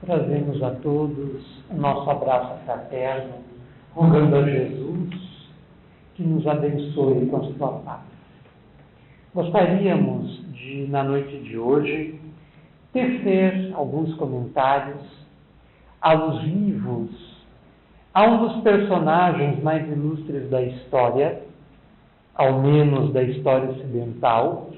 Trazemos a todos o nosso abraço fraterno, rogando a Jesus que nos abençoe com a sua paz. Gostaríamos de, na noite de hoje, tecer alguns comentários alusivos a um dos personagens mais ilustres da história, ao menos da história ocidental,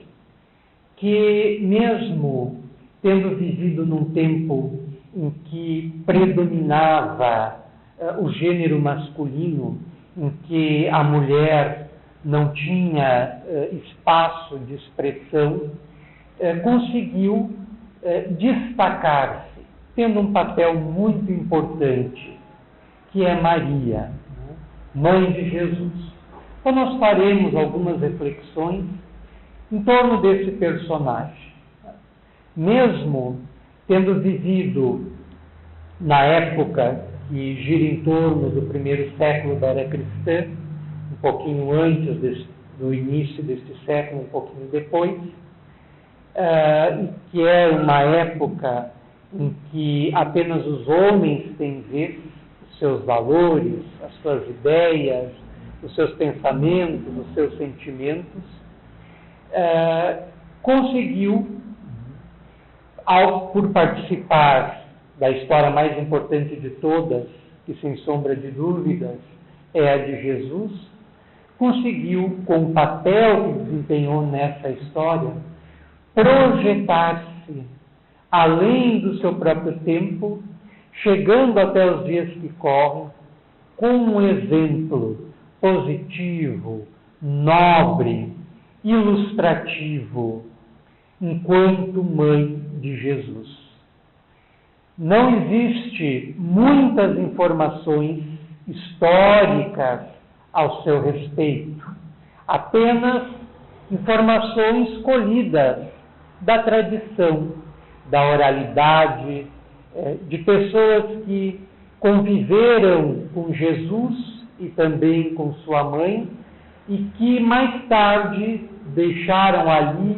que mesmo tendo vivido num tempo em que predominava o gênero masculino, em que a mulher não tinha espaço de expressão, conseguiu destacar-se, tendo um papel muito importante, que é Maria, mãe de Jesus. Então nós faremos algumas reflexões em torno desse personagem. Mesmo tendo vivido na época que gira em torno do primeiro século da era cristã, um pouquinho antes do início deste século, um pouquinho depois, que é uma época em que apenas os homens têm vez, os seus valores, as suas ideias, os seus pensamentos, os seus sentimentos, conseguiu, por participar da história mais importante de todas, que sem sombra de dúvidas é a de Jesus, conseguiu, com o papel que desempenhou nessa história, projetar-se além do seu próprio tempo, chegando até os dias que correm, com um exemplo positivo, nobre, ilustrativo, enquanto mãe de Jesus. Não existe muitas informações históricas ao seu respeito, apenas informações colhidas da tradição, da oralidade, de pessoas que conviveram com Jesus e também com sua mãe e que mais tarde deixaram ali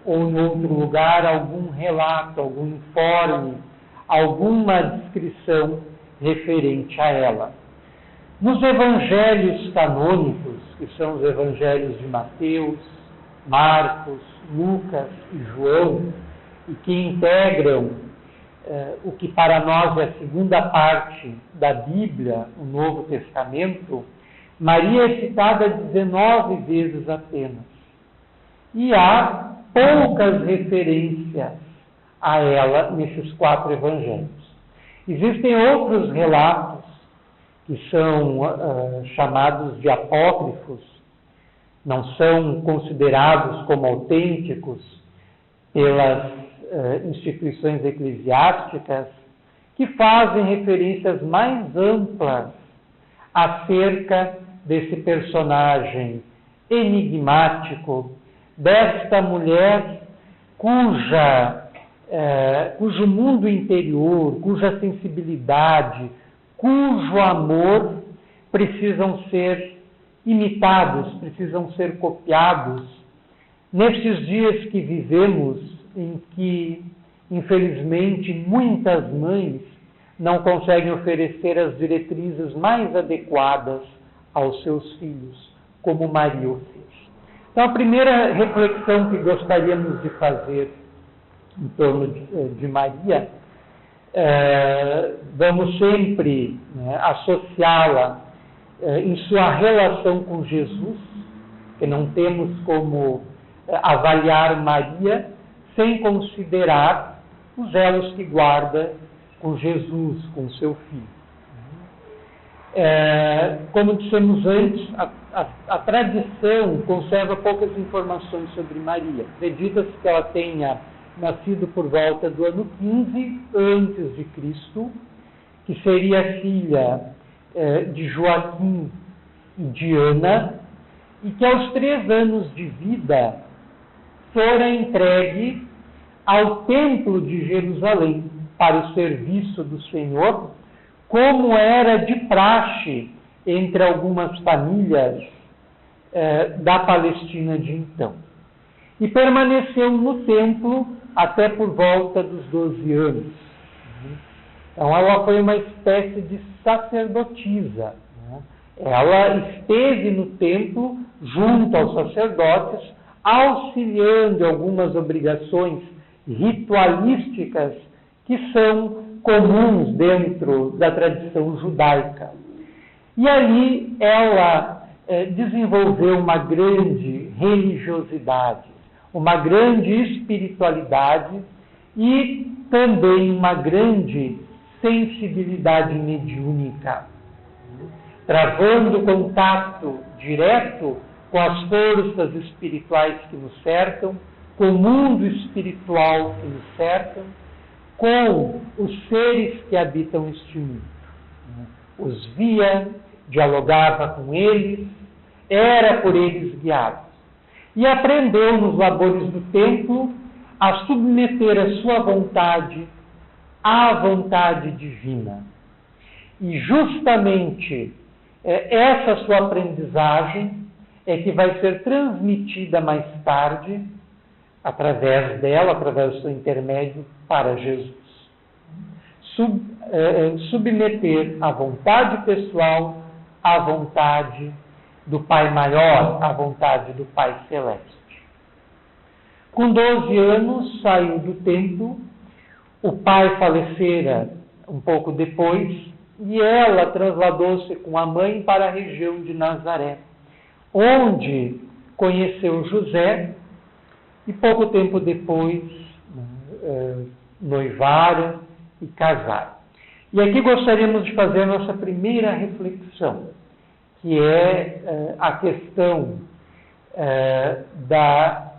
ou em outro lugar algum relato, algum informe, alguma descrição referente a ela. Nos evangelhos canônicos, que são os evangelhos de Mateus, Marcos, Lucas e João, e que integram o que para nós é a segunda parte da Bíblia, o Novo Testamento, Maria é citada 19 vezes apenas. E há poucas referências a ela nesses 4 evangelhos. Existem outros relatos que são chamados de apócrifos, não são considerados como autênticos pelas instituições eclesiásticas, que fazem referências mais amplas acerca desse personagem enigmático, desta mulher cujo mundo interior, cuja sensibilidade, cujo amor precisam ser imitados, precisam ser copiados. Nesses dias que vivemos, em que, infelizmente, muitas mães não conseguem oferecer as diretrizes mais adequadas aos seus filhos, como Maria o fez. Então, a primeira reflexão que gostaríamos de fazer em torno de Maria, vamos sempre associá-la em sua relação com Jesus, que não temos como avaliar Maria sem considerar os elos que guarda com Jesus, com seu filho. Como dissemos antes, a tradição conserva poucas informações sobre Maria. Acredita-se que ela tenha nascido por volta do ano 15 antes de Cristo, que seria filha de Joaquim e de Ana, e que aos 3 anos de vida fora entregue ao Templo de Jerusalém para o serviço do Senhor, como era de praxe entre algumas famílias da Palestina de então. e permaneceu no templo até por volta dos 12 anos. Então, ela foi uma espécie de sacerdotisa. Ela esteve no templo junto aos sacerdotes, auxiliando algumas obrigações ritualísticas que são comuns dentro da tradição judaica. E ali ela desenvolveu uma grande religiosidade, uma grande espiritualidade e também uma grande sensibilidade mediúnica, travando contato direto com as forças espirituais que nos cercam, com o mundo espiritual que nos cercam, com os seres que habitam este mundo. Os via, dialogava com eles, era por eles guiado. E aprendeu nos labores do templo a submeter a sua vontade à vontade divina. E justamente essa sua aprendizagem é que vai ser transmitida mais tarde, através dela, através do seu intermédio, para Jesus. Submeter a vontade pessoal à vontade do Pai Maior, à vontade do Pai Celeste. Com 12 anos, saiu do templo, o pai falecera um pouco depois, e ela trasladou-se com a mãe para a região de Nazaré, onde conheceu José, e pouco tempo depois noivaram e casaram. E aqui gostaríamos de fazer a nossa primeira reflexão, que é a questão da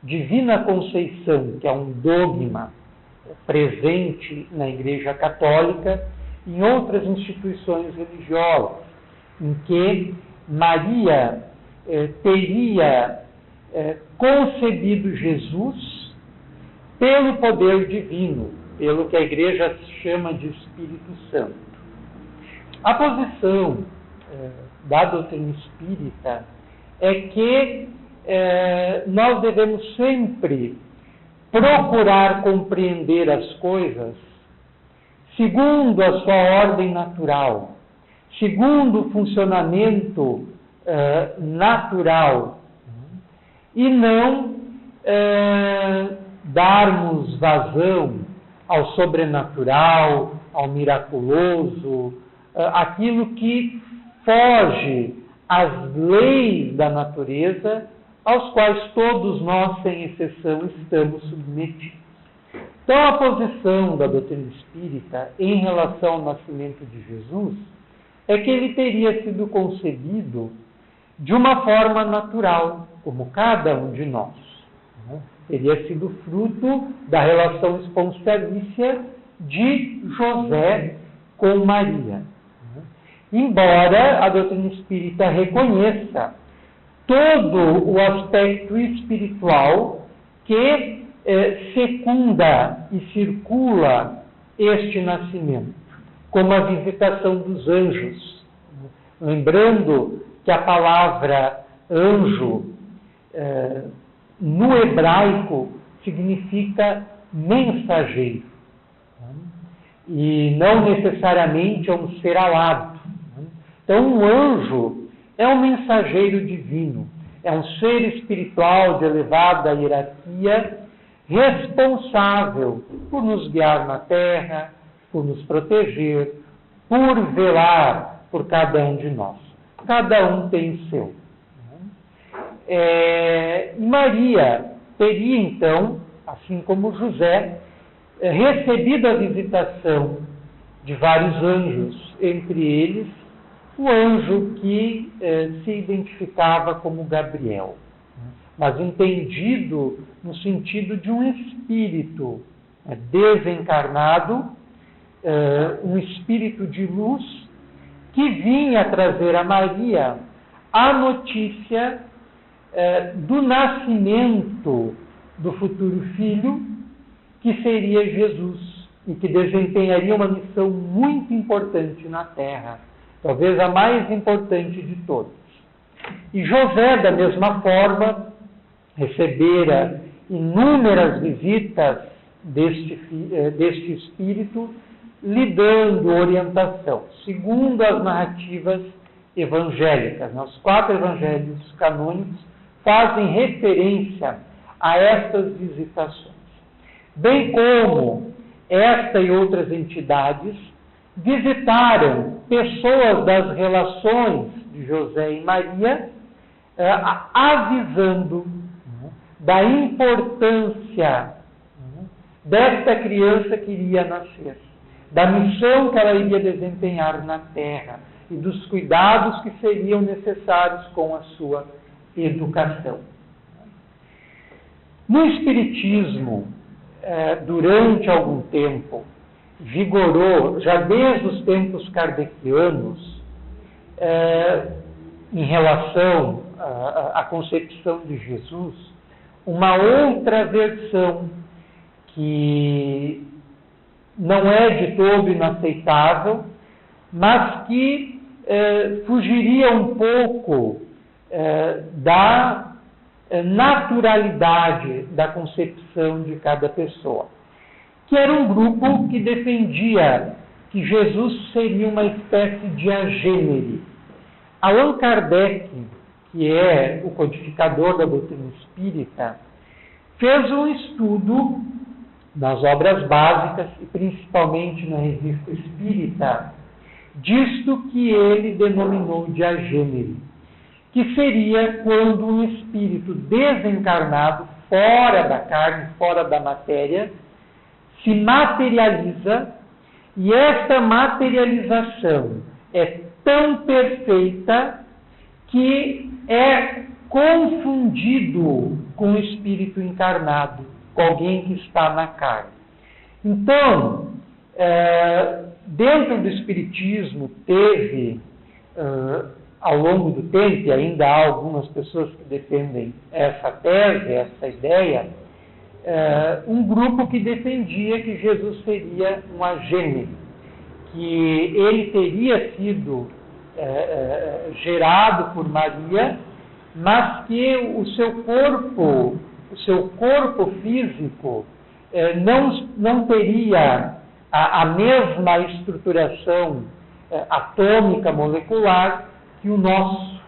Divina Conceição, que é um dogma presente na Igreja Católica e em outras instituições religiosas, em que Maria teria concebido Jesus pelo poder divino, pelo que a Igreja chama de Espírito Santo. A posição da doutrina espírita é que nós devemos sempre procurar compreender as coisas segundo a sua ordem natural, segundo o funcionamento natural, e não darmos vazão ao sobrenatural, ao miraculoso, aquilo que foge às leis da natureza, aos quais todos nós, sem exceção, estamos submetidos. Então, a posição da doutrina espírita em relação ao nascimento de Jesus é que ele teria sido concebido de uma forma natural, como cada um de nós. Teria sido fruto da relação espontanícia de José com Maria. Embora a doutrina espírita reconheça todo o aspecto espiritual que secunda e circula este nascimento, como a visitação dos anjos. Lembrando que a palavra anjo, no hebraico, significa mensageiro. E não necessariamente é um ser alado. Então, um anjo é um mensageiro divino, é um ser espiritual de elevada hierarquia, responsável por nos guiar na terra, por nos proteger, por velar por cada um de nós. Cada um tem o seu. Maria teria, então, assim como José, recebido a visitação de vários anjos, entre eles o anjo que se identificava como Gabriel, mas entendido no sentido de um espírito desencarnado, um espírito de luz, que vinha trazer a Maria a notícia do nascimento do futuro filho, que seria Jesus, e que desempenharia uma missão muito importante na Terra, talvez a mais importante de todas. E José, da mesma forma, recebera inúmeras visitas deste espírito, lhe dando orientação, segundo as narrativas evangélicas. Os 4 evangelhos canônicos fazem referência a estas visitações. Bem como esta e outras entidades visitaram pessoas das relações de José e Maria, avisando da importância desta criança que iria nascer, da missão que ela iria desempenhar na terra e dos cuidados que seriam necessários com a sua educação. No Espiritismo, durante algum tempo, vigorou, já desde os tempos kardecianos, em relação à concepção de Jesus, uma outra versão que não é de todo inaceitável, mas que fugiria um pouco da naturalidade da concepção de cada pessoa, que era um grupo que defendia que Jesus seria uma espécie de agênere. Allan Kardec, que é o codificador da doutrina espírita, fez um estudo nas obras básicas e principalmente na Revista Espírita, disto que ele denominou de agênere, que seria quando um espírito desencarnado, fora da carne, fora da matéria, se materializa, e esta materialização é tão perfeita que é confundido com o espírito encarnado, com alguém que está na carne. Então, dentro do Espiritismo, teve, ao longo do tempo, e ainda há algumas pessoas que defendem essa tese, essa ideia, um grupo que defendia que Jesus seria um agênere, que ele teria sido gerado por Maria, mas que o seu corpo físico não teria a mesma estruturação atômica, molecular, que o nosso.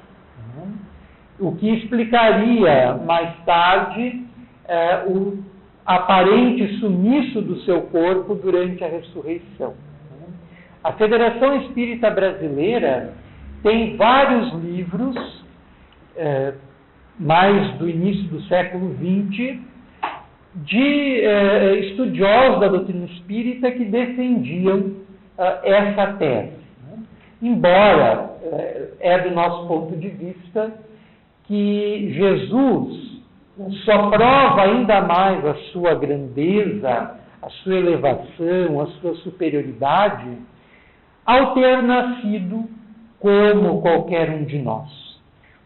O que explicaria mais tarde o aparente sumiço do seu corpo durante a ressurreição. A Federação Espírita Brasileira tem vários livros, mais do início do século XX, de estudiosos da doutrina espírita que defendiam essa tese. Embora, do nosso ponto de vista, que Jesus só prova ainda mais a sua grandeza, a sua elevação, a sua superioridade, ao ter nascido como qualquer um de nós.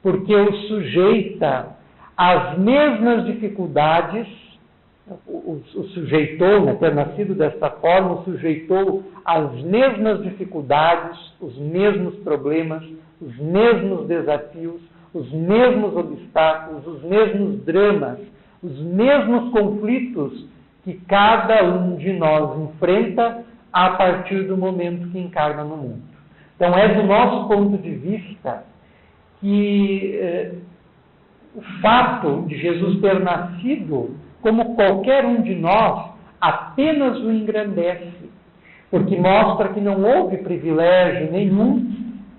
Porque o sujeita às mesmas dificuldades, o sujeitou, ter nascido desta forma, o sujeitou às mesmas dificuldades, os mesmos problemas, os mesmos desafios, os mesmos obstáculos, os mesmos dramas, os mesmos conflitos que cada um de nós enfrenta a partir do momento que encarna no mundo. Então, é do nosso ponto de vista que o fato de Jesus ter nascido como qualquer um de nós apenas o engrandece, porque mostra que não houve privilégio nenhum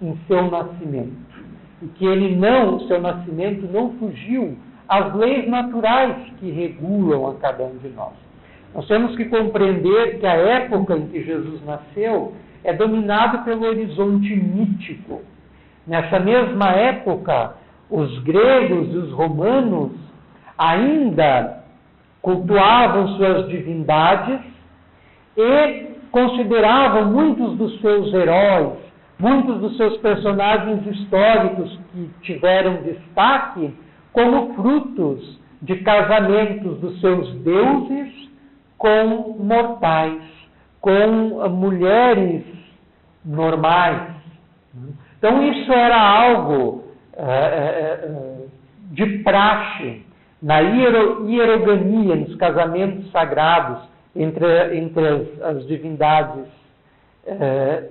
em seu nascimento. E que seu nascimento não fugiu às leis naturais que regulam a cada um de nós. Nós temos que compreender que a época em que Jesus nasceu é dominada pelo horizonte mítico. Nessa mesma época, os gregos e os romanos ainda cultuavam suas divindades e consideravam muitos dos seus heróis, muitos dos seus personagens históricos que tiveram destaque como frutos de casamentos dos seus deuses com mortais, com mulheres normais. Então isso era algo de praxe na hierogania, nos casamentos sagrados entre as divindades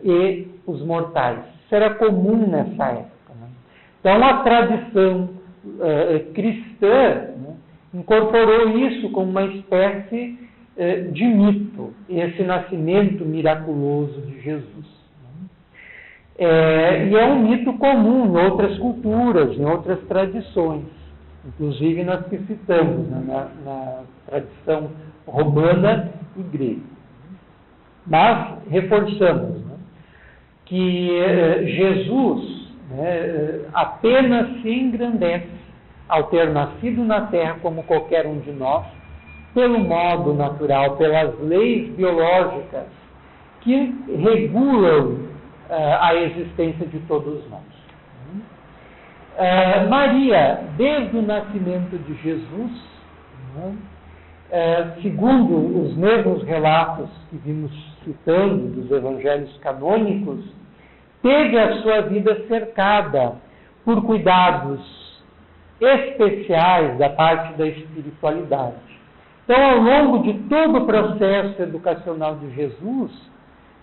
e os mortais. Isso era comum nessa época, né? Então, a tradição cristã, né, incorporou isso como uma espécie de mito, esse nascimento miraculoso de Jesus. E é um mito comum em outras culturas, em outras tradições, inclusive nas que citamos, né, na tradição romana e grega. Mas reforçamos, né, que Jesus, né, apenas se engrandece ao ter nascido na Terra como qualquer um de nós, pelo modo natural, pelas leis biológicas que regulam a existência de todos nós. Maria, desde o nascimento de Jesus, segundo os mesmos relatos que vimos citando dos evangelhos canônicos, teve a sua vida cercada por cuidados especiais da parte da espiritualidade. Então, ao longo de todo o processo educacional de Jesus,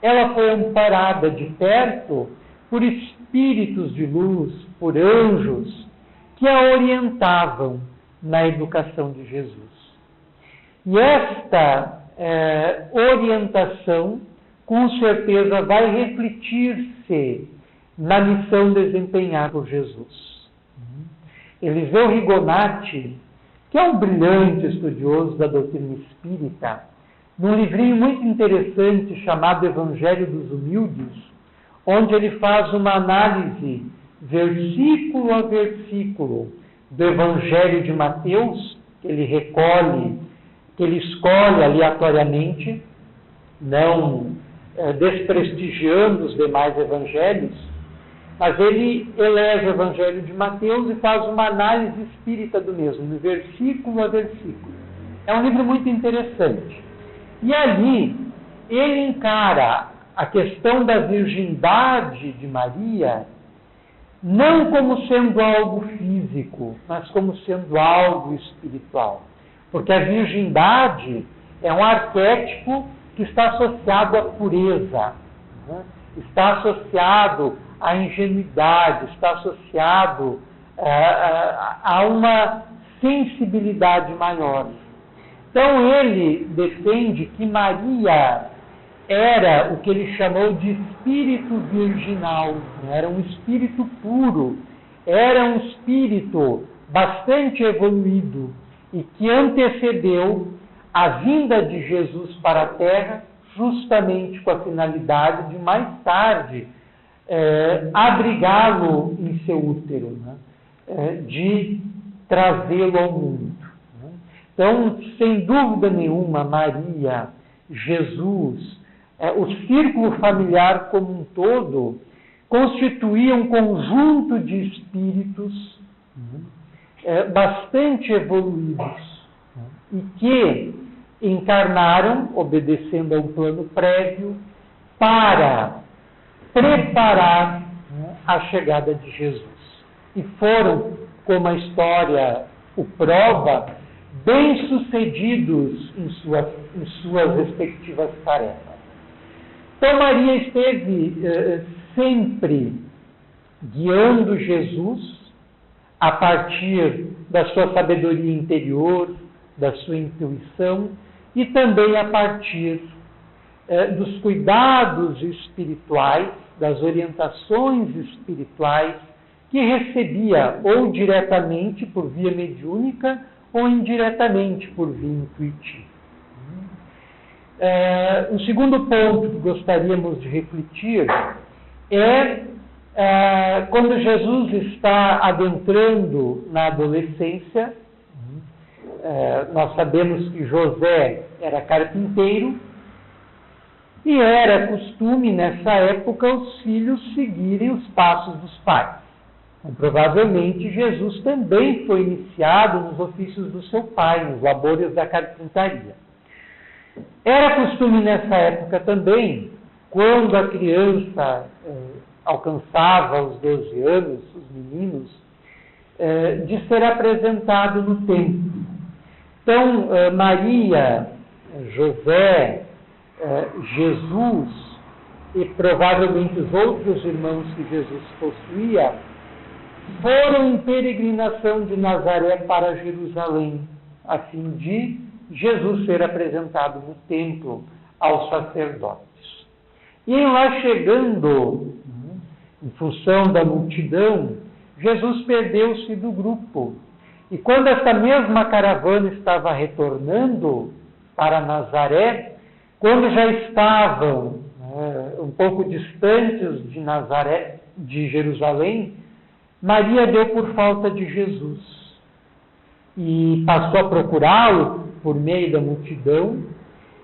ela foi amparada de perto por espíritos de luz, por anjos, que a orientavam na educação de Jesus. E esta orientação, com certeza, vai refletir-se na missão desempenhada por Jesus. Eliseu Rigonati, que é um brilhante estudioso da doutrina espírita, num livrinho muito interessante chamado Evangelho dos Humildes, onde ele faz uma análise versículo a versículo do Evangelho de Mateus, que ele recolhe, que ele escolhe aleatoriamente, não desprestigiando os demais evangelhos, mas ele elege o Evangelho de Mateus e faz uma análise espírita do mesmo, de versículo a versículo. É um livro muito interessante. E ali ele encara a questão da virgindade de Maria não como sendo algo físico, mas como sendo algo espiritual. Porque a virgindade é um arquétipo que está associado à pureza, né? Está associado à ingenuidade, está associado a uma sensibilidade maior. Então ele defende que Maria era o que ele chamou de espírito virginal, né? Era um espírito puro, era um espírito bastante evoluído e que antecedeu a vinda de Jesus para a Terra justamente com a finalidade de mais tarde abrigá-lo em seu útero, né? De trazê-lo ao mundo. Né? Então, sem dúvida nenhuma, Maria, Jesus, o círculo familiar como um todo constituía um conjunto de espíritos bastante evoluídos e que encarnaram, obedecendo a um plano prévio, para preparar a chegada de Jesus. E foram, como a história o prova, bem-sucedidos em suas respectivas tarefas. Então, Maria esteve sempre guiando Jesus a partir da sua sabedoria interior, da sua intuição, e também a partir dos cuidados espirituais, das orientações espirituais que recebia ou diretamente por via mediúnica ou indiretamente por via intuitiva. Um segundo ponto que gostaríamos de refletir é quando Jesus está adentrando na adolescência. Nós sabemos que José era carpinteiro e era costume nessa época os filhos seguirem os passos dos pais. Então, provavelmente Jesus também foi iniciado nos ofícios do seu pai, nos labores da carpintaria. Era costume nessa época também, quando a criança alcançava os 12 anos, os meninos, de ser apresentado no templo. Então, Maria, José, Jesus e provavelmente os outros irmãos que Jesus possuía foram em peregrinação de Nazaré para Jerusalém, a fim de Jesus ser apresentado no templo aos sacerdotes. E lá chegando, em função da multidão, Jesus perdeu-se do grupo. E quando essa mesma caravana estava retornando para Nazaré, quando já estavam um pouco distantes de Nazaré, de Jerusalém, Maria deu por falta de Jesus e passou a procurá-lo por meio da multidão,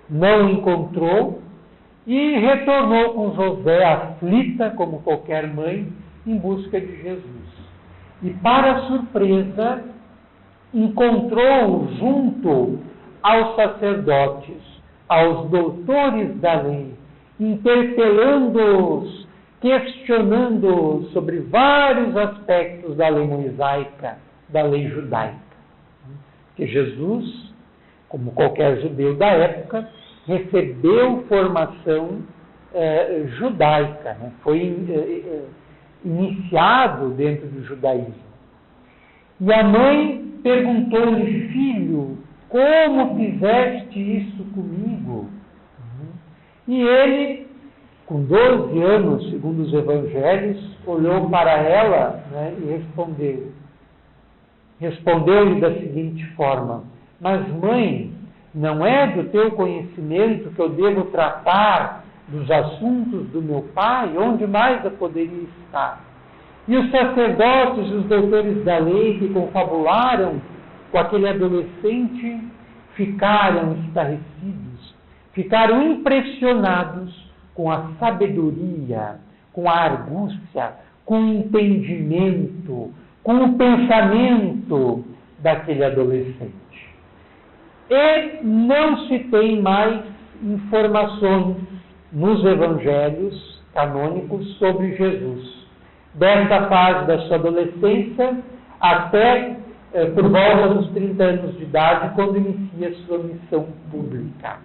não o encontrou e retornou com José, aflita como qualquer mãe, em busca de Jesus. E para surpresa, encontrou junto aos sacerdotes, aos doutores da lei, interpelando-os, questionando sobre vários aspectos da lei mosaica, da lei judaica. Que Jesus, como qualquer judeu da época, recebeu formação judaica, né? Foi iniciado dentro do judaísmo. E a mãe perguntou-lhe: filho, como fizeste isso comigo? E ele, com 12 anos, segundo os evangelhos, olhou para ela, né, e respondeu. Respondeu-lhe da seguinte forma: mas mãe, não é do teu conhecimento que eu devo tratar dos assuntos do meu pai? Onde mais eu poderia estar? E os sacerdotes e os doutores da lei que confabularam com aquele adolescente ficaram estarrecidos, ficaram impressionados com a sabedoria, com a argúcia, com o entendimento, com o pensamento daquele adolescente. E não se tem mais informações nos evangelhos canônicos sobre Jesus, desta fase da sua adolescência até por volta dos 30 anos de idade, quando inicia sua missão pública.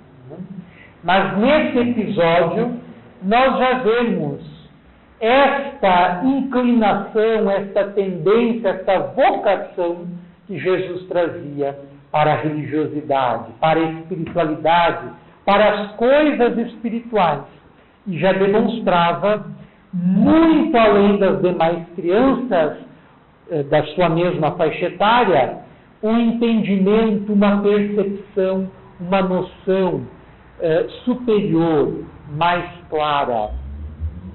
Mas nesse episódio, nós já vemos esta inclinação, esta tendência, esta vocação que Jesus trazia para a religiosidade, para a espiritualidade, para as coisas espirituais. E já demonstrava, muito além das demais crianças da sua mesma faixa etária, um entendimento, uma percepção, uma noção superior, mais clara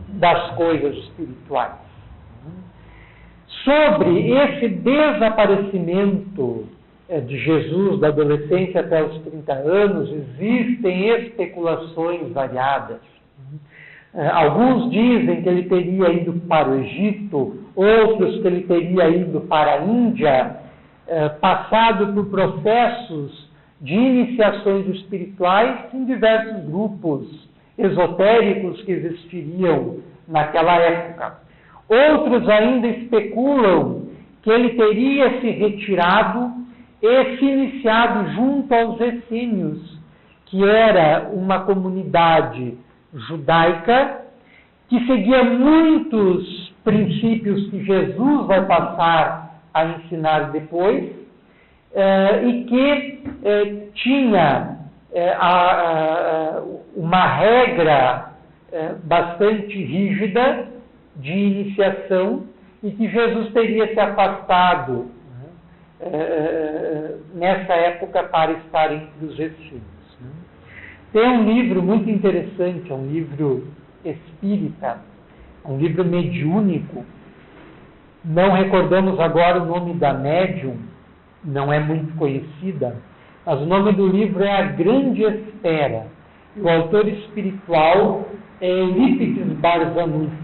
das coisas espirituais. Sobre esse desaparecimento de Jesus da adolescência até os 30 anos, existem especulações variadas. Alguns dizem que ele teria ido para o Egito, outros que ele teria ido para a Índia, passado por processos de iniciações espirituais em diversos grupos esotéricos que existiriam naquela época. Outros ainda especulam que ele teria se retirado e se iniciado junto aos essênios, que era uma comunidade judaica que seguia muitos princípios que Jesus vai passar a ensinar depois, e que tinha uma regra bastante rígida de iniciação e que Jesus teria se afastado nessa época para estar entre os essênios. Tem um livro muito interessante, é um livro espírita, um livro mediúnico. Não recordamos agora o nome da médium, não é muito conhecida, mas o nome do livro é A Grande Espera. O autor espiritual é Eurípides Barzanufo.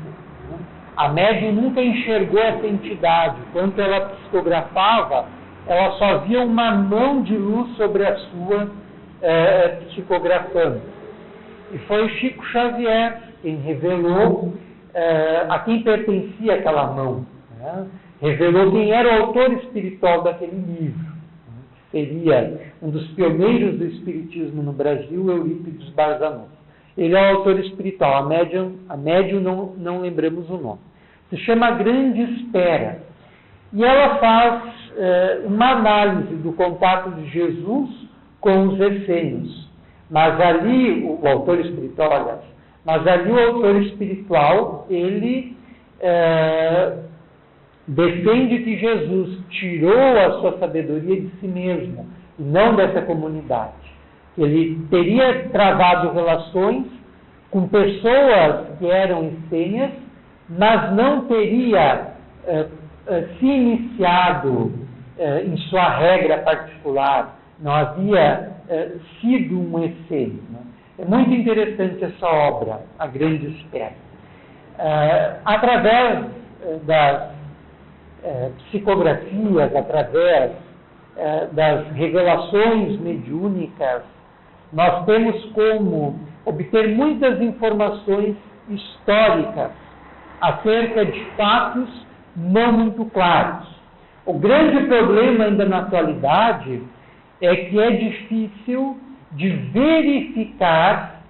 A médium nunca enxergou essa entidade. Quando ela psicografava, ela só via uma mão de luz sobre a sua psicografando. E foi Chico Xavier quem revelou a quem pertencia aquela mão. Revelou quem era o autor espiritual daquele livro. seria um dos pioneiros do espiritismo no Brasil, Eurípides Barzanov. Ele é o autor espiritual, a médium não lembramos o nome. Se chama Grande Espera. E ela faz uma análise do contato de Jesus com os essênios. Mas ali, o autor espiritual, aliás, mas ali o autor espiritual, ele defende que Jesus tirou a sua sabedoria de si mesmo, e não dessa comunidade. Ele teria travado relações com pessoas que eram essênias, mas não teria se iniciado em sua regra particular, não havia sido um essênio. Né? É muito interessante essa obra, A Grande Espera. Através das psicografias, através das revelações mediúnicas, nós temos como obter muitas informações históricas acerca de fatos não muito claros. O grande problema ainda na atualidade é que é difícil de verificar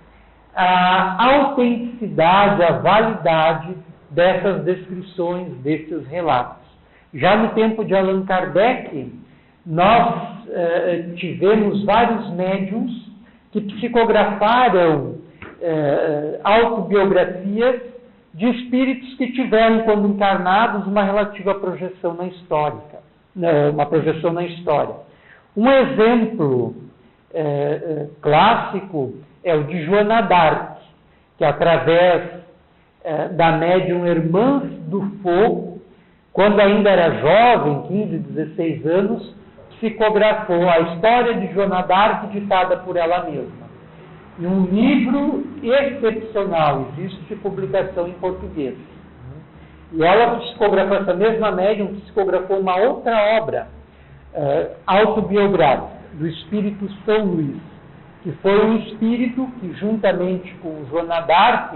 a autenticidade, a validade dessas descrições, desses relatos. Já no tempo de Allan Kardec, nós tivemos vários médiuns que psicografaram autobiografias de espíritos que tiveram, quando encarnados, uma relativa projeção na história. Um exemplo clássico é o de Joana d'Arc, que através da médium Irmãs do Fogo, quando ainda era jovem, 15, 16 anos, psicografou a história de Joana d'Arc ditada por ela mesma. E um livro excepcional, existe publicação em português. E ela psicografou, essa mesma médium psicografou uma outra obra autobiográfica, do espírito São Luís, que foi um espírito que, juntamente com Joana d'Arc,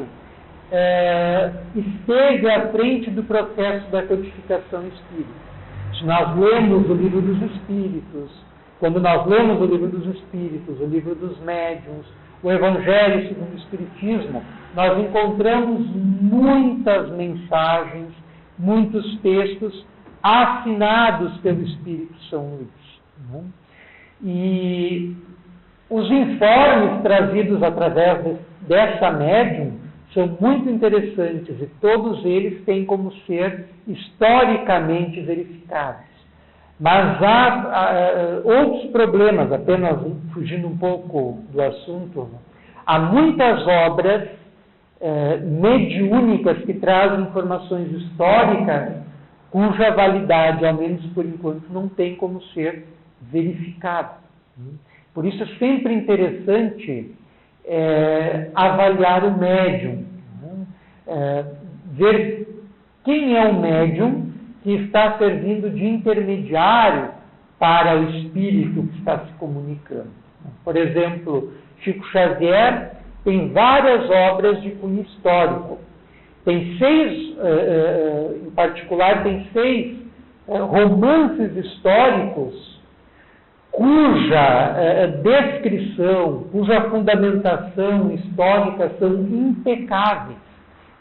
esteve à frente do processo da codificação espírita. Se nós lemos o Livro dos Espíritos, quando nós lemos o Livro dos Espíritos, o Livro dos Médiuns, o Evangelho segundo o Espiritismo, nós encontramos muitas mensagens, muitos textos assinados pelo Espírito São Luís. Né? E os informes trazidos através dessa médium são muito interessantes e todos eles têm como ser historicamente verificados. Mas há outros problemas, apenas fugindo um pouco do assunto. Há muitas obras mediúnicas que trazem informações históricas cuja validade, ao menos por enquanto, não tem como ser verificada. Por isso é sempre interessante avaliar o médium, ver quem é o médium que está servindo de intermediário para o espírito que está se comunicando. Por exemplo, Chico Xavier tem várias obras de cunho histórico. Tem 6, em particular, tem 6 romances históricos cuja descrição, cuja fundamentação histórica são impecáveis.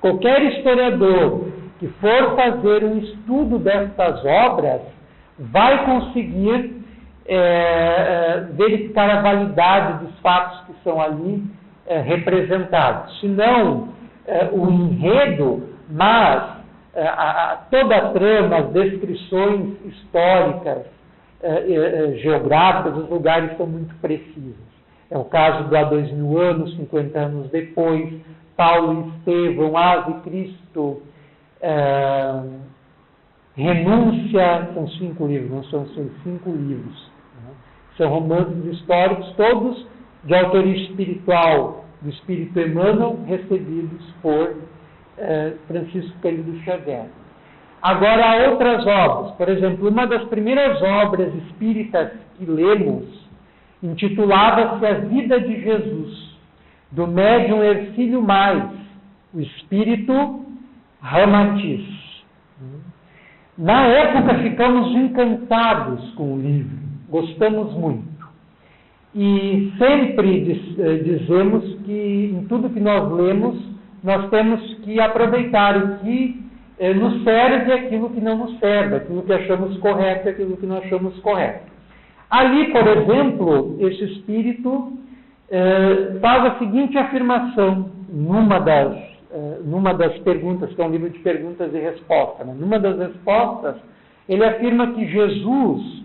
Qualquer historiador que for fazer um estudo destas obras vai conseguir verificar a validade dos fatos que são ali representados. Se não o enredo, mas toda a trama, as descrições históricas, geográficas, os lugares são muito precisos. É o caso do Há 2000 anos, 50 anos depois, Paulo e Estevão, Ave Cristo, Renúncia, são 5 livros, não são 5 livros. Né? São romances históricos, todos de autoria espiritual, do Espírito Emmanuel, recebidos por Francisco Cândido Xavier. Agora, há outras obras. Por exemplo, uma das primeiras obras espíritas que lemos intitulava-se A Vida de Jesus, do médium Hercílio Mais, o espírito Ramatiz. Na época, ficamos encantados com o livro. gostamos muito. E sempre dizemos que em tudo que nós lemos, nós temos que aproveitar o que nos serve e aquilo que não nos serve, aquilo que achamos correto e aquilo que não achamos correto. Ali, por exemplo, esse espírito faz a seguinte afirmação numa das perguntas, que é um livro de perguntas e respostas. Né? Numa das respostas, ele afirma que Jesus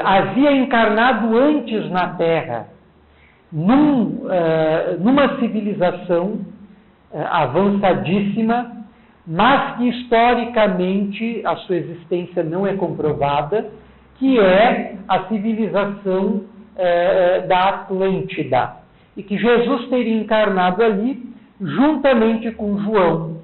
havia encarnado antes na Terra, numa civilização avançadíssima, mas que historicamente a sua existência não é comprovada, que é a civilização da Atlântida. E que Jesus teria encarnado ali juntamente com João,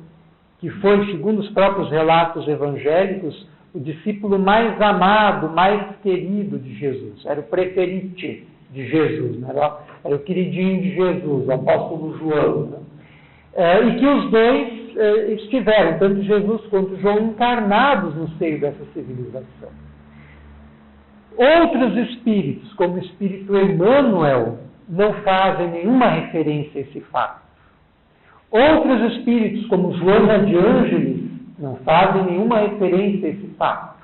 que foi, segundo os próprios relatos evangélicos, o discípulo mais amado, mais querido de Jesus. Era o preferite de Jesus, né? Era o queridinho de Jesus, o apóstolo João. Né? E que os dois estiveram, tanto Jesus quanto João, encarnados no seio dessa civilização. Outros espíritos, como o espírito Emmanuel, não fazem nenhuma referência a esse fato. Outros espíritos, como Joana de Ângeles, não fazem nenhuma referência a esse fato.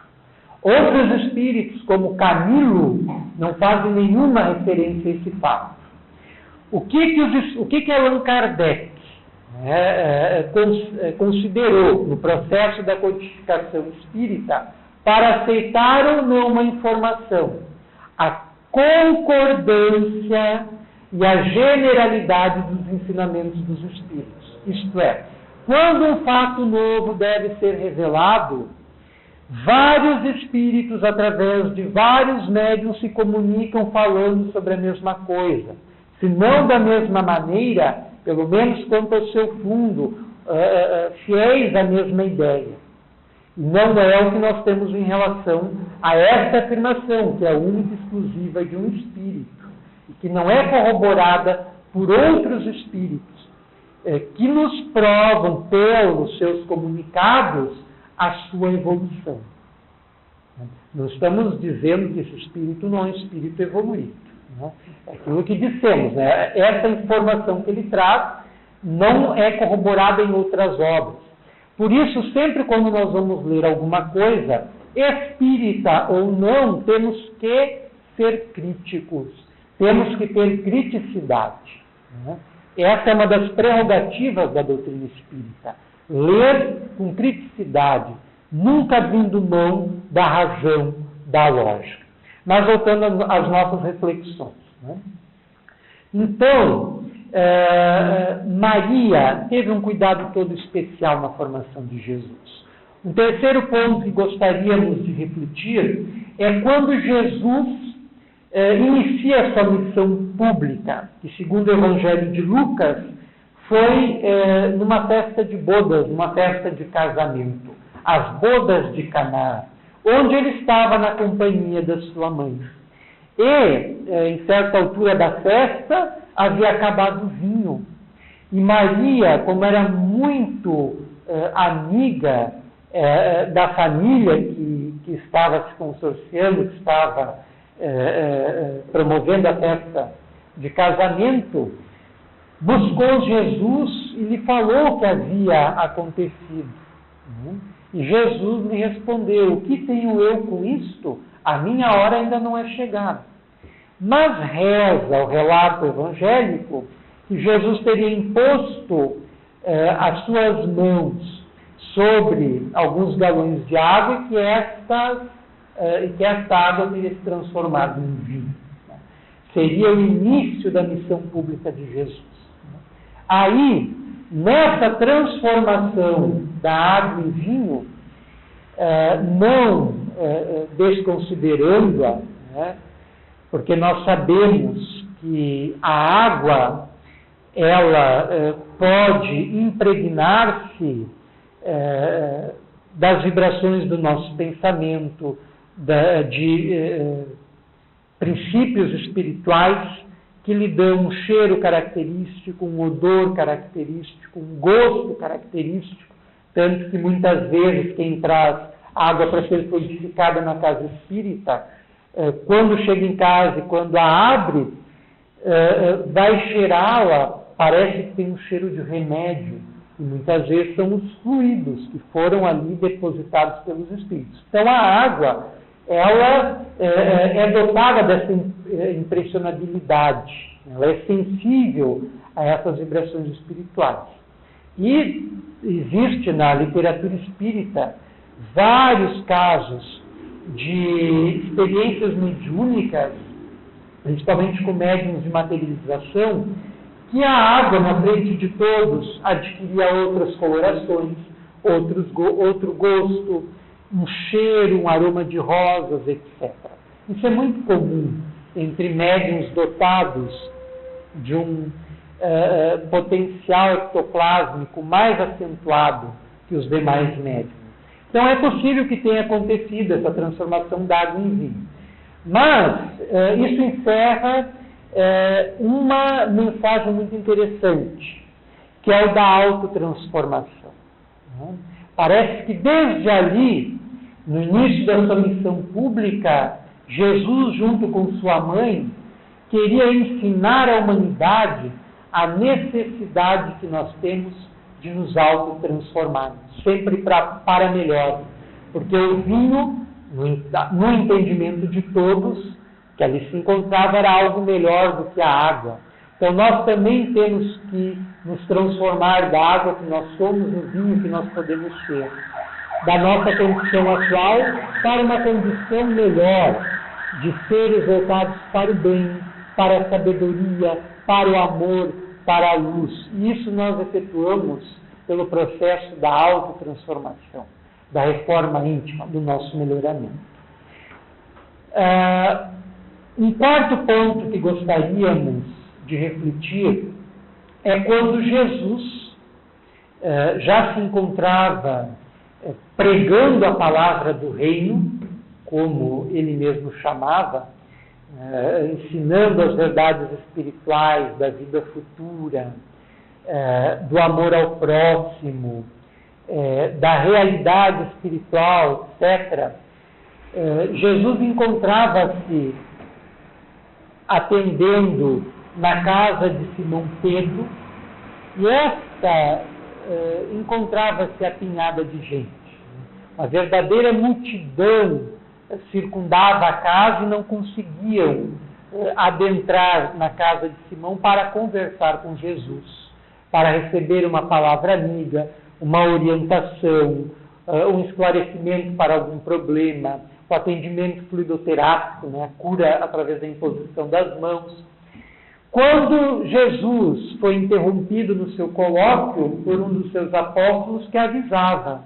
Outros espíritos, como Camilo, não fazem nenhuma referência a esse fato. O que Allan Kardec considerou no processo da codificação espírita para aceitar ou não uma informação? A concordância e a generalidade dos ensinamentos dos espíritos. Isto é, quando um fato novo deve ser revelado, vários espíritos, através de vários médiuns, se comunicam falando sobre a mesma coisa. Se não da mesma maneira, pelo menos quanto ao seu fundo, fiéis à mesma ideia. Não é o que nós temos em relação a esta afirmação, que é única e exclusiva de um espírito, e que não é corroborada por outros espíritos, que nos provam pelos seus comunicados a sua evolução. Não estamos dizendo que esse espírito não é um espírito evoluído. Né? É aquilo que dissemos, né? Essa informação que ele traz não é corroborada em outras obras. Por isso, sempre quando nós vamos ler alguma coisa, espírita ou não, temos que ser críticos, temos que ter criticidade. Né? Essa é uma das prerrogativas da doutrina espírita. Ler com criticidade, nunca abrindo mão da razão, da lógica. Mas voltando às nossas reflexões. Né? Então, Maria teve um cuidado todo especial na formação de Jesus. Um terceiro ponto que gostaríamos de refletir é quando Jesus inicia a sua missão pública, que segundo o Evangelho de Lucas, foi numa festa de bodas, numa festa de casamento, as bodas de Caná, onde ele estava na companhia da sua mãe. E, em certa altura da festa, havia acabado o vinho. E Maria, como era muito amiga da família que estava se consorciando, que estava promovendo a festa de casamento, buscou Jesus e lhe falou o que havia acontecido. E Jesus lhe respondeu: o que tenho eu com isto? A minha hora ainda não é chegada. Mas reza o relato evangélico que Jesus teria imposto as suas mãos sobre alguns galões de água e que esta água teria se transformado em vinho. Seria o início da missão pública de Jesus. Aí, nessa transformação da água em vinho, não desconsiderando-a, né, porque nós sabemos que a água ela pode impregnar-se das vibrações do nosso pensamento, de princípios espirituais que lhe dão um cheiro característico, um odor característico, um gosto característico, tanto que muitas vezes quem traz água para ser purificada na casa espírita quando chega em casa e quando a abre, vai cheirá-la, parece que tem um cheiro de remédio, e muitas vezes são os fluidos que foram ali depositados pelos espíritos. Então a água, ela é dotada dessa impressionabilidade, ela é sensível a essas vibrações espirituais. E existe na literatura espírita vários casos de experiências mediúnicas, principalmente com médiuns de materialização, que a água na frente de todos adquiria outras colorações, outro gosto, um cheiro, um aroma de rosas, etc. Isso é muito comum entre médiuns dotados de um potencial ectoplásmico mais acentuado que os demais médiuns. Então é possível que tenha acontecido essa transformação da água em vinho. Mas isso encerra uma mensagem muito interessante, que é o da autotransformação. Parece que desde ali, no início da sua missão pública, Jesus, junto com sua mãe, queria ensinar à humanidade a necessidade que nós temos de nos autotransformarmos, sempre para melhor. Porque o vinho, no entendimento de todos, que ali se encontrava, era algo melhor do que a água. Então nós também temos que nos transformar da água que nós somos no vinho que nós podemos ser. Da nossa condição atual para uma condição melhor, de seres voltados para o bem, para a sabedoria, para o amor, para a luz. E isso nós efetuamos pelo processo da autotransformação, da reforma íntima, do nosso melhoramento. Um quarto ponto que gostaríamos de refletir é quando Jesus já se encontrava pregando a palavra do reino, como ele mesmo chamava, ensinando as verdades espirituais da vida futura, do amor ao próximo, da realidade espiritual, etc. Jesus encontrava-se atendendo na casa de Simão Pedro, e esta encontrava-se apinhada de gente. Uma verdadeira multidão circundava a casa e não conseguiam adentrar na casa de Simão para conversar com Jesus, para receber uma palavra amiga, uma orientação, um esclarecimento para algum problema, o atendimento fluidoterápico, a cura através da imposição das mãos. Quando Jesus foi interrompido no seu colóquio por um dos seus apóstolos que avisava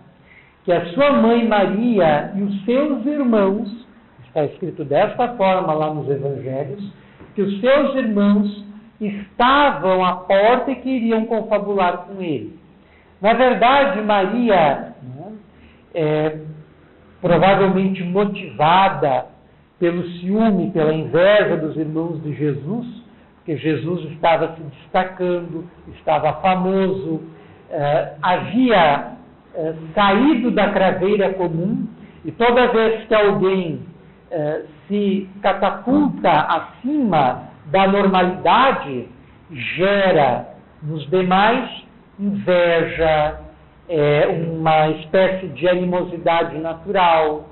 que a sua mãe Maria e os seus irmãos, está escrito desta forma lá nos Evangelhos, que os seus irmãos estavam à porta e queriam confabular com ele. Na verdade, Maria, provavelmente motivada pelo ciúme, pela inveja dos irmãos de Jesus, porque Jesus estava se destacando, estava famoso, havia saído da craveira comum, e toda vez que alguém se catapulta acima da normalidade, gera nos demais inveja, uma espécie de animosidade natural,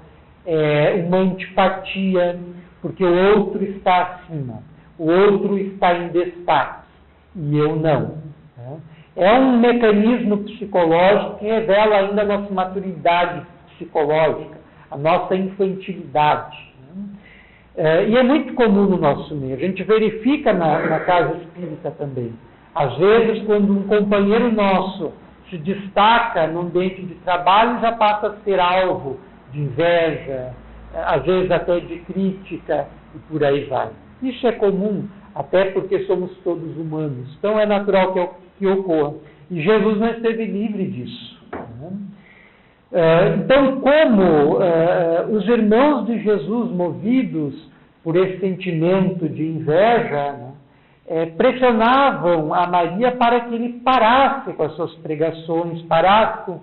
uma antipatia, porque o outro está acima, o outro está em destaque, e eu não. É um mecanismo psicológico que revela ainda a nossa maturidade psicológica, a nossa infantilidade. E é muito comum no nosso meio. A gente verifica na casa espírita também. Às vezes, quando um companheiro nosso se destaca no ambiente de trabalho, já passa a ser alvo de inveja, às vezes até de crítica, e por aí vai. Isso é comum, até porque somos todos humanos. Então é natural que ocorra. E Jesus não esteve livre disso. Então, como os irmãos de Jesus, movidos por esse sentimento de inveja, pressionavam a Maria para que ele parasse com as suas pregações, parasse com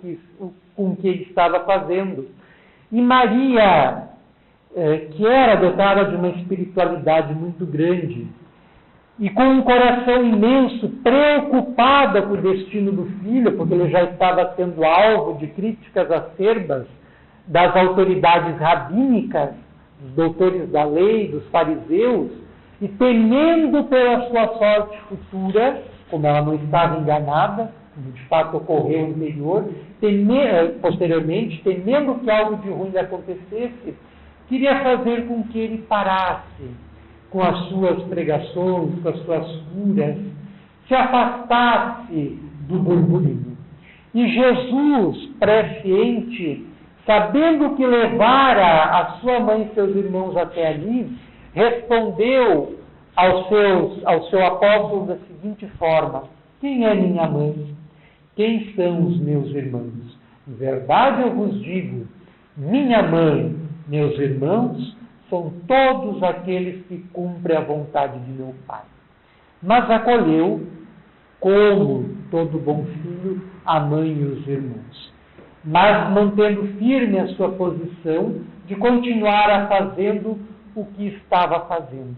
o que ele estava fazendo. E Maria que era dotada de uma espiritualidade muito grande, e com um coração imenso, preocupada com o destino do filho, porque ele já estava sendo alvo de críticas acerbas das autoridades rabínicas, dos doutores da lei, dos fariseus, e temendo pela sua sorte futura, como ela não estava enganada, como de fato ocorreu anterior, posteriormente, temendo que algo de ruim lhe acontecesse, queria fazer com que ele parasse com as suas pregações, com as suas curas, se afastasse do burburinho. E Jesus, presciente, sabendo que levara a sua mãe e seus irmãos até ali, respondeu ao seu apóstolo da seguinte forma: quem é minha mãe? Quem são os meus irmãos? Em verdade eu vos digo, minha mãe, meus irmãos, são todos aqueles que cumprem a vontade de meu Pai. Mas acolheu, como todo bom filho, a mãe e os irmãos, mas mantendo firme a sua posição de continuar a fazendo o que estava fazendo,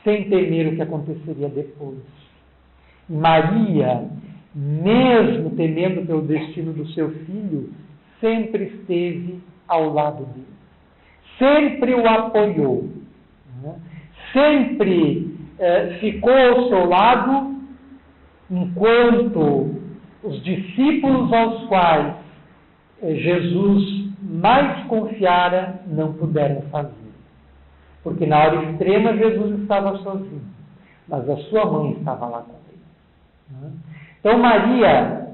sem temer o que aconteceria depois. Maria, mesmo temendo pelo destino do seu filho, sempre esteve ao lado dele. Sempre o apoiou, né? Sempre ficou ao seu lado, enquanto os discípulos aos quais Jesus mais confiara não puderam fazer. Porque na hora extrema Jesus estava sozinho, mas a sua mãe estava lá com ele, né? Então Maria,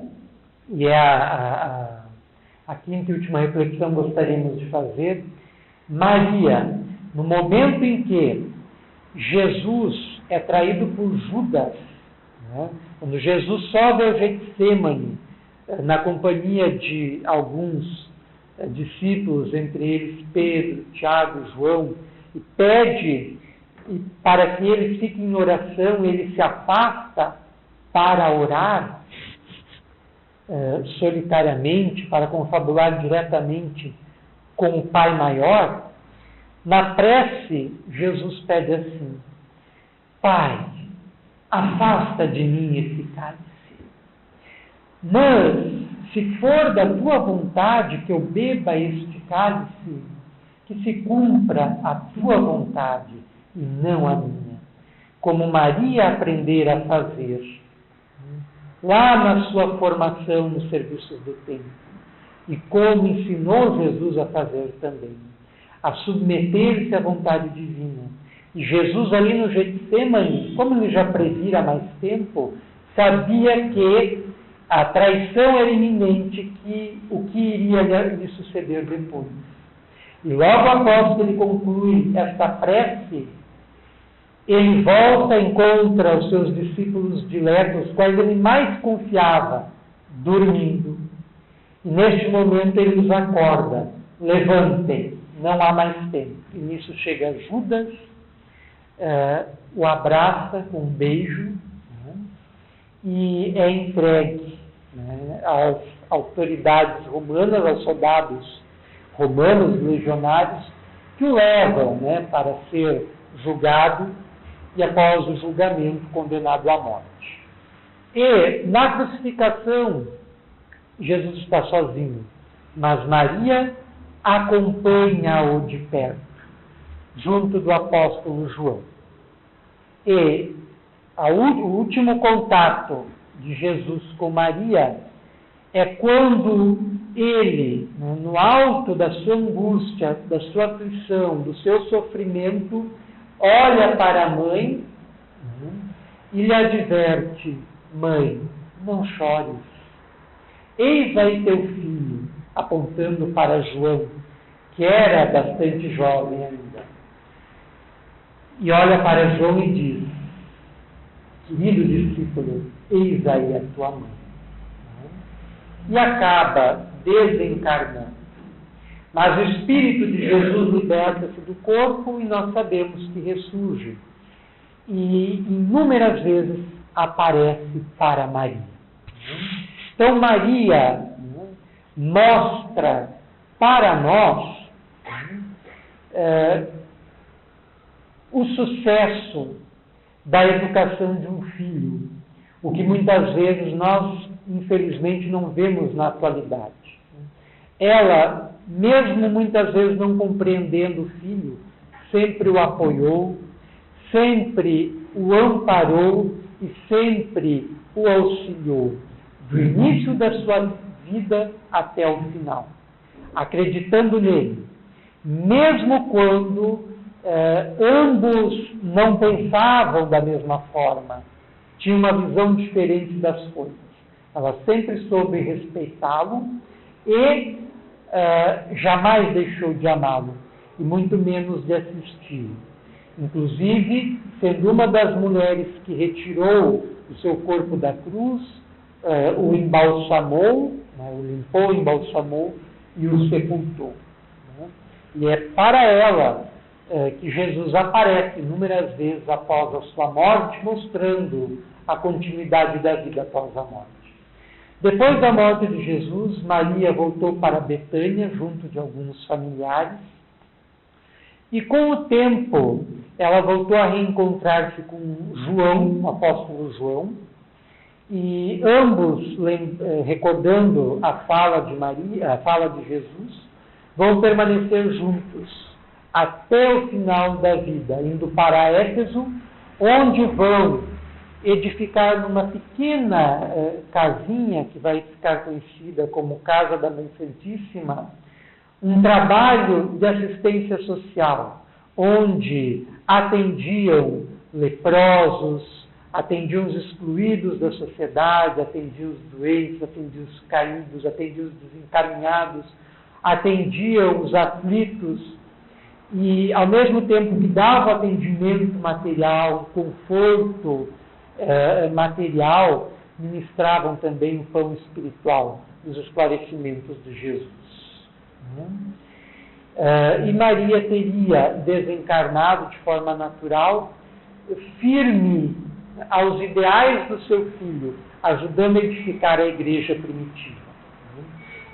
e é a quinta e última reflexão que gostaríamos de fazer, Maria, no momento em que Jesus é traído por Judas, né? Quando Jesus sobe ao Getsêmani, na companhia de alguns discípulos, entre eles Pedro, Tiago e João, e pede para que eles fiquem em oração, ele se afasta para orar solitariamente, para confabular diretamente com o Pai Maior. Na prece, Jesus pede assim: Pai, afasta de mim esse cálice, mas se for da tua vontade que eu beba este cálice, que se cumpra a tua vontade e não a minha, como Maria aprendera a fazer lá na sua formação nos serviços do templo, e como ensinou Jesus a fazer também, a submeter-se à vontade divina. E Jesus ali no Getsêmani, como ele já previra há mais tempo, sabia que a traição era iminente, que o que iria lhe suceder depois. E logo após que ele conclui esta prece, ele volta e encontra os seus discípulos diletos, os quais ele mais confiava, dormindo. E neste momento ele os acorda: levantem, não há mais tempo. E nisso chega Judas, o abraça com um beijo, né, e é entregue, né, às autoridades romanas, aos soldados romanos, legionários, que o levam, né, para ser julgado e, após o julgamento, condenado à morte. E na crucificação, Jesus está sozinho, mas Maria acompanha-o de perto, junto do apóstolo João. E o último contato de Jesus com Maria é quando ele, no alto da sua angústia, da sua aflição, do seu sofrimento, olha para a mãe e lhe adverte: mãe, não chores. Eis aí teu filho, apontando para João, que era bastante jovem ainda. E olha para João e diz: querido discípulo, eis aí a tua mãe. E acaba desencarnando. Mas o Espírito de Jesus liberta-se do corpo e nós sabemos que ressurge. E inúmeras vezes aparece para Maria. Então Maria mostra para nós o sucesso da educação de um filho, o que muitas vezes nós, infelizmente, não vemos na atualidade. Ela, mesmo muitas vezes não compreendendo o filho, sempre o apoiou, sempre o amparou e sempre o auxiliou, do início da sua vida até o final, acreditando nele, mesmo quando ambos não pensavam da mesma forma, tinham uma visão diferente das coisas. Ela sempre soube respeitá-lo e jamais deixou de amá-lo, e muito menos de assistir. Inclusive, sendo uma das mulheres que retirou o seu corpo da cruz, o embalsamou, o limpou, embalsamou e o sepultou. E é para ela que Jesus aparece inúmeras vezes após a sua morte, mostrando a continuidade da vida após a morte. Depois da morte de Jesus, Maria voltou para Betânia, junto de alguns familiares, e com o tempo ela voltou a reencontrar-se com João, o apóstolo João, e ambos, recordando a fala de Maria, a fala de Jesus, vão permanecer juntos até o final da vida, indo para Éfeso, onde vão edificar numa pequena casinha, que vai ficar conhecida como Casa da Mãe Santíssima, um trabalho de assistência social, onde atendiam leprosos, atendiam os excluídos da sociedade, atendiam os doentes, atendiam os caídos, atendiam os desencaminhados, atendiam os aflitos, e ao mesmo tempo que davam atendimento material, conforto material, ministravam também o pão espiritual, os esclarecimentos de Jesus. E Maria teria desencarnado de forma natural, firme aos ideais do seu filho, ajudando a edificar a igreja primitiva.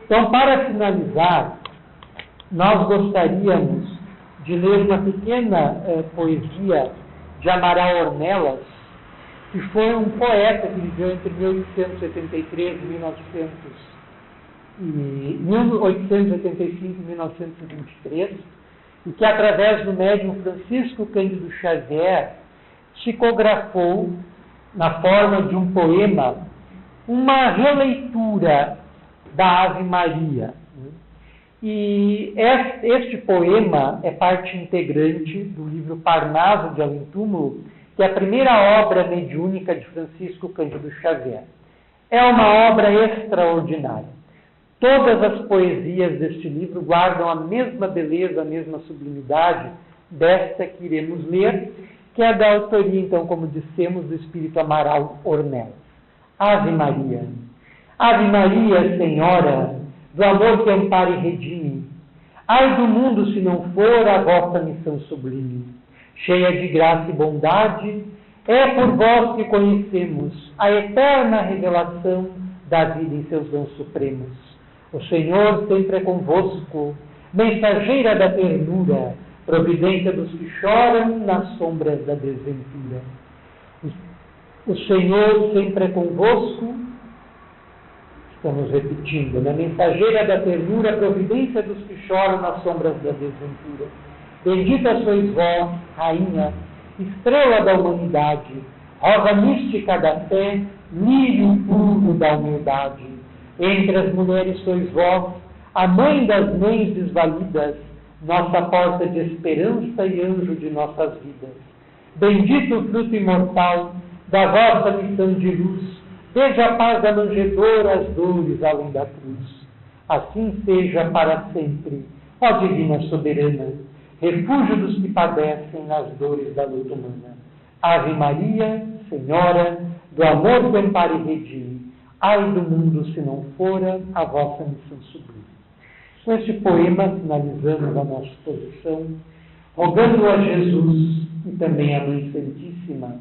Então, para finalizar, nós gostaríamos de ler uma pequena poesia de Amaral Ornelas, que foi um poeta que viveu entre 1883 e 1885 e 1923, e que, através do médium Francisco Cândido Xavier, psicografou, na forma de um poema, uma releitura da Ave Maria. E este poema é parte integrante do livro Parnaso de Além-Túmulo, que é a primeira obra mediúnica de Francisco Cândido Xavier. É uma obra extraordinária. Todas as poesias deste livro guardam a mesma beleza, a mesma sublimidade desta que iremos ler, que é da autoria, então, como dissemos, do Espírito Amaral Ornelas. Ave Maria. Ave Maria, Senhora, do amor que ampara e redime. Ai do mundo se não for a vossa missão sublime. Cheia de graça e bondade, é por vós que conhecemos a eterna revelação da vida em seus dons supremos. O Senhor sempre é convosco, mensageira da ternura, providência dos que choram nas sombras da desventura. O Senhor sempre é convosco, estamos repetindo, né? Mensageira da ternura, providência dos que choram nas sombras da desventura. Bendita sois vós, Rainha, estrela da humanidade, rosa mística da fé, lírio puro da humildade. Entre as mulheres sois vós, a mãe das mães desvalidas, nossa porta de esperança e anjo de nossas vidas. Bendito o fruto imortal da vossa missão de luz, desde a paz da manjedoura às dores além da cruz. Assim seja para sempre, ó Divina Soberana, refúgio dos que padecem nas dores da luta humana. Ave Maria, Senhora, do amor que ampara e redime, ai do mundo se não fora a vossa missão sublime. Com este poema, finalizando a nossa exposição, rogando a Jesus e também a Mãe Santíssima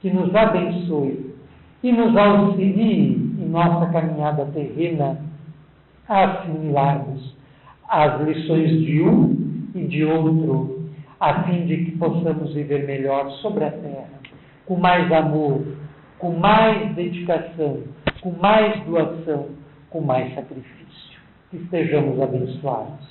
que nos abençoe e nos auxilie em nossa caminhada terrena a assimilarmos as lições de um e de outro, a fim de que possamos viver melhor sobre a terra, com mais amor, com mais dedicação, com mais doação, com mais sacrifício. Que estejamos abençoados.